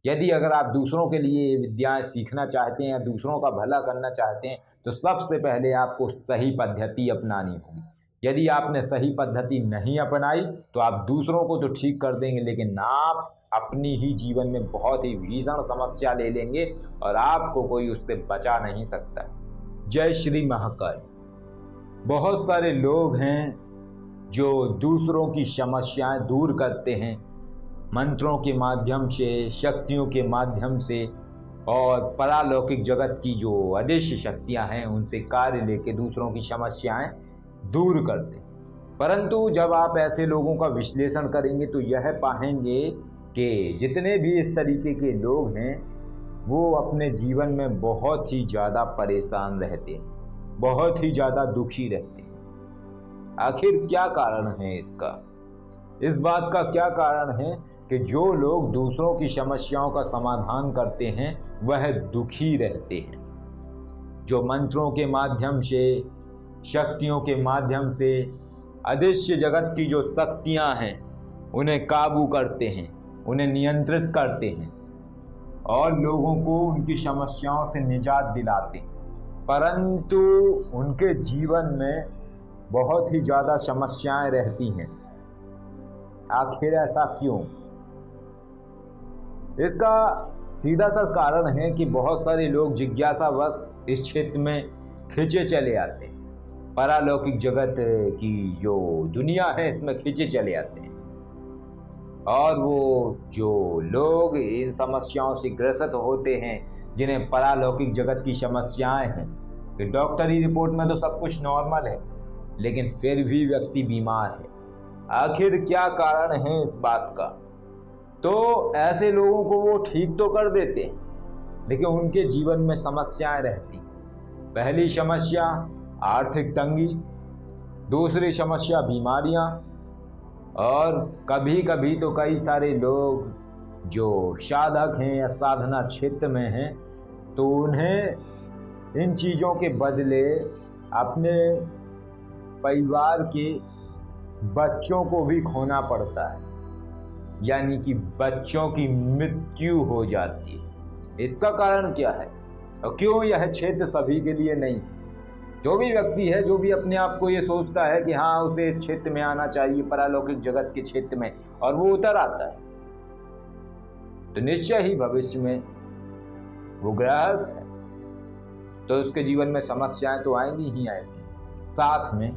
यदि अगर आप दूसरों के लिए ये विद्याएं सीखना चाहते हैं या दूसरों का भला करना चाहते हैं तो सबसे पहले आपको सही पद्धति अपनानी होगी। यदि आपने सही पद्धति नहीं अपनाई तो आप दूसरों को तो ठीक कर देंगे, लेकिन आप अपनी ही जीवन में बहुत ही भीषण समस्या ले लेंगे और आपको कोई उससे बचा नहीं सकता। जय श्री महाकाल। बहुत सारे लोग हैं जो दूसरों की समस्याएं दूर करते हैं मंत्रों के माध्यम से, शक्तियों के माध्यम से, और परालौकिक जगत की जो अदृश्य शक्तियां हैं उनसे कार्य लेके दूसरों की समस्याएं दूर करते। परंतु जब आप ऐसे लोगों का विश्लेषण करेंगे तो यह पाएंगे कि जितने भी इस तरीके के लोग हैं वो अपने जीवन में बहुत ही ज़्यादा परेशान रहते हैं, बहुत ही ज़्यादा दुखी रहते हैं। आखिर क्या कारण है इसका? इस बात का क्या कारण है कि जो लोग दूसरों की समस्याओं का समाधान करते हैं वह दुखी रहते हैं। जो मंत्रों के माध्यम से, शक्तियों के माध्यम से, अदृश्य जगत की जो शक्तियां हैं उन्हें काबू करते हैं, उन्हें नियंत्रित करते हैं और लोगों को उनकी समस्याओं से निजात दिलाते हैं, परंतु उनके जीवन में बहुत ही ज़्यादा समस्याएं रहती हैं। आखिर ऐसा क्यों? इसका सीधा सा कारण है कि बहुत सारे लोग जिज्ञासावश इस क्षेत्र में खींचे चले आते हैं। परालौकिक जगत की जो दुनिया है इसमें खींचे चले आते हैं और वो जो लोग इन समस्याओं से ग्रसित होते हैं, जिन्हें परालौकिक जगत की समस्याएं हैं, कि डॉक्टरी रिपोर्ट में तो सब कुछ नॉर्मल है लेकिन फिर भी व्यक्ति बीमार है। आखिर क्या कारण है इस बात का? तो ऐसे लोगों को वो ठीक तो कर देते हैं लेकिन उनके जीवन में समस्याएं रहती। पहली समस्या आर्थिक तंगी, दूसरी समस्या बीमारियां, और कभी कभी तो कई सारे लोग जो साधक हैं या साधना क्षेत्र में हैं तो उन्हें इन चीज़ों के बदले अपने परिवार के बच्चों को भी खोना पड़ता है, यानी कि बच्चों की मृत्यु हो जाती है। इसका कारण क्या है और क्यों यह क्षेत्र सभी के लिए नहीं? जो भी व्यक्ति है, जो भी अपने आप को ये सोचता है कि हाँ उसे इस क्षेत्र में आना चाहिए, परालौकिक जगत के क्षेत्र में, और वो उतर आता है तो निश्चय ही भविष्य में वो गृहस्थ है तो उसके जीवन में समस्याएं तो आएंगी ही आएंगी। साथ में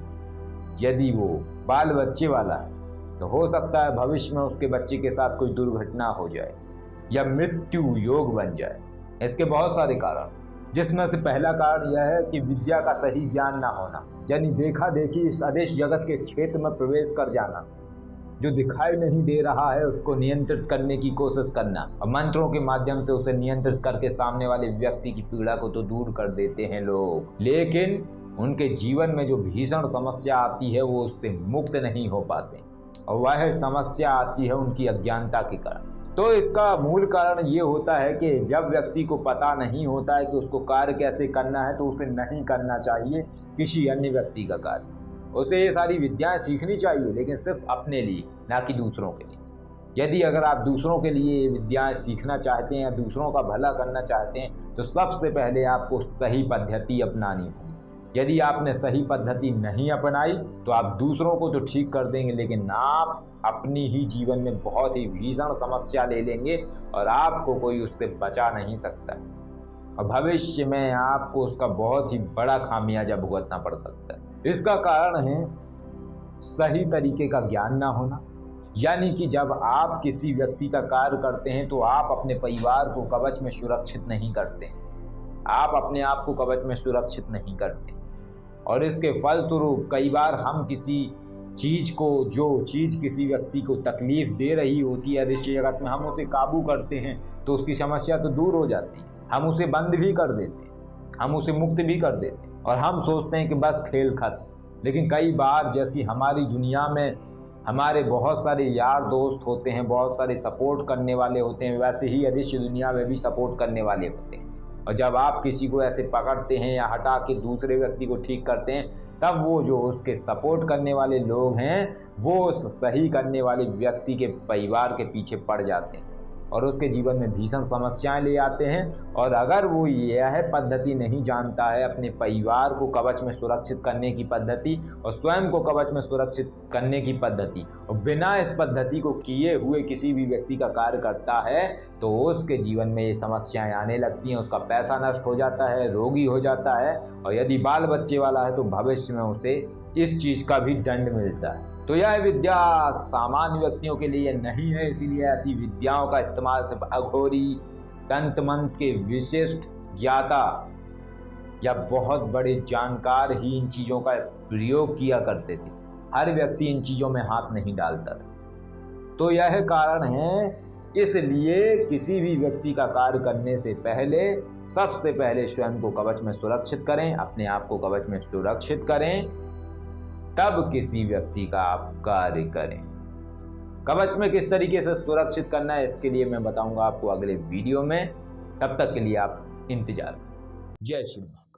यदि वो बाल बच्चे वाला है तो हो सकता है भविष्य में उसके बच्चे के साथ कोई दुर्घटना हो जाए या मृत्यु योग बन जाए। इसके बहुत सारे कारण, जिसमें से पहला कारण यह है कि विद्या का सही ज्ञान ना होना, यानी देखा देखी इस अदृश्य जगत के क्षेत्र में प्रवेश कर जाना, जो दिखाई नहीं दे रहा है उसको नियंत्रित करने की कोशिश करना और मंत्रों के माध्यम से उसे नियंत्रित करके सामने वाले व्यक्ति की पीड़ा को तो दूर कर देते हैं लोग, लेकिन उनके जीवन में जो भीषण समस्या आती है वो उससे मुक्त नहीं हो पाते और वह समस्या आती है उनकी अज्ञानता के कारण। तो इसका मूल कारण ये होता है कि जब व्यक्ति को पता नहीं होता है कि उसको कार्य कैसे करना है तो उसे नहीं करना चाहिए किसी अन्य व्यक्ति का कार्य। उसे ये सारी विद्याएं सीखनी चाहिए लेकिन सिर्फ अपने लिए, ना कि दूसरों के लिए। यदि अगर आप दूसरों के लिए विद्याएं सीखना चाहते हैं या दूसरों का भला करना चाहते हैं तो सबसे पहले आपको सही पद्धति अपनानी होगी। यदि आपने सही पद्धति नहीं अपनाई तो आप दूसरों को तो ठीक कर देंगे लेकिन आप अपनी ही जीवन में बहुत ही भीषण समस्या ले लेंगे और आपको कोई उससे बचा नहीं सकता और भविष्य में आपको उसका बहुत ही बड़ा खामियाजा भुगतना पड़ सकता है। इसका कारण है सही तरीके का ज्ञान ना होना, यानी कि जब आप किसी व्यक्ति का कार्य करते हैं तो आप अपने परिवार को कवच में सुरक्षित नहीं करते, आप अपने आप को कवच में सुरक्षित नहीं करते और इसके फलस्वरूप कई बार हम किसी चीज़ को, जो चीज़ किसी व्यक्ति को तकलीफ दे रही होती है अदृश्य जगत में, हम उसे काबू करते हैं तो उसकी समस्या तो दूर हो जाती है। हम उसे बंद भी कर देते हैं, हम उसे मुक्त भी कर देते हैं और हम सोचते हैं कि बस खेल खत्म। लेकिन कई बार जैसी हमारी दुनिया में हमारे बहुत सारे यार दोस्त होते हैं, बहुत सारे सपोर्ट करने वाले होते हैं, वैसे ही अदृश्य दुनिया में भी सपोर्ट करने वाले होते हैं और जब आप किसी को ऐसे पकड़ते हैं या हटा के दूसरे व्यक्ति को ठीक करते हैं तब वो जो उसके सपोर्ट करने वाले लोग हैं वो उस सही करने वाले व्यक्ति के परिवार के पीछे पड़ जाते हैं और उसके जीवन में भीषण समस्याएं ले आते हैं। और अगर वो यह पद्धति नहीं जानता है, अपने परिवार को कवच में सुरक्षित करने की पद्धति और स्वयं को कवच में सुरक्षित करने की पद्धति, और बिना इस पद्धति को किए हुए किसी भी व्यक्ति का कार्य करता है, तो उसके जीवन में ये समस्याएं आने लगती हैं। उसका पैसा नष्ट हो जाता है, रोगी हो जाता है, और यदि बाल बच्चे वाला है तो भविष्य में उसे इस चीज का भी दंड मिलता है। तो यह विद्या सामान्य व्यक्तियों के लिए नहीं है, इसीलिए ऐसी विद्याओं का इस्तेमाल सिर्फ अघोरी, तंत्र मंत्र के विशिष्ट ज्ञाता या बहुत बड़े जानकार ही इन चीजों का प्रयोग किया करते थे। हर व्यक्ति इन चीजों में हाथ नहीं डालता था। तो यह कारण है, इसलिए किसी भी व्यक्ति का कार्य करने से पहले सबसे पहले स्वयं को कवच में सुरक्षित करें, अपने आप को कवच में सुरक्षित करें, तब किसी व्यक्ति का आप कार्य करें। कवच में किस तरीके से सुरक्षित करना है, इसके लिए मैं बताऊंगा आपको अगले वीडियो में। तब तक के लिए आप इंतजार करें। जय श्री राम।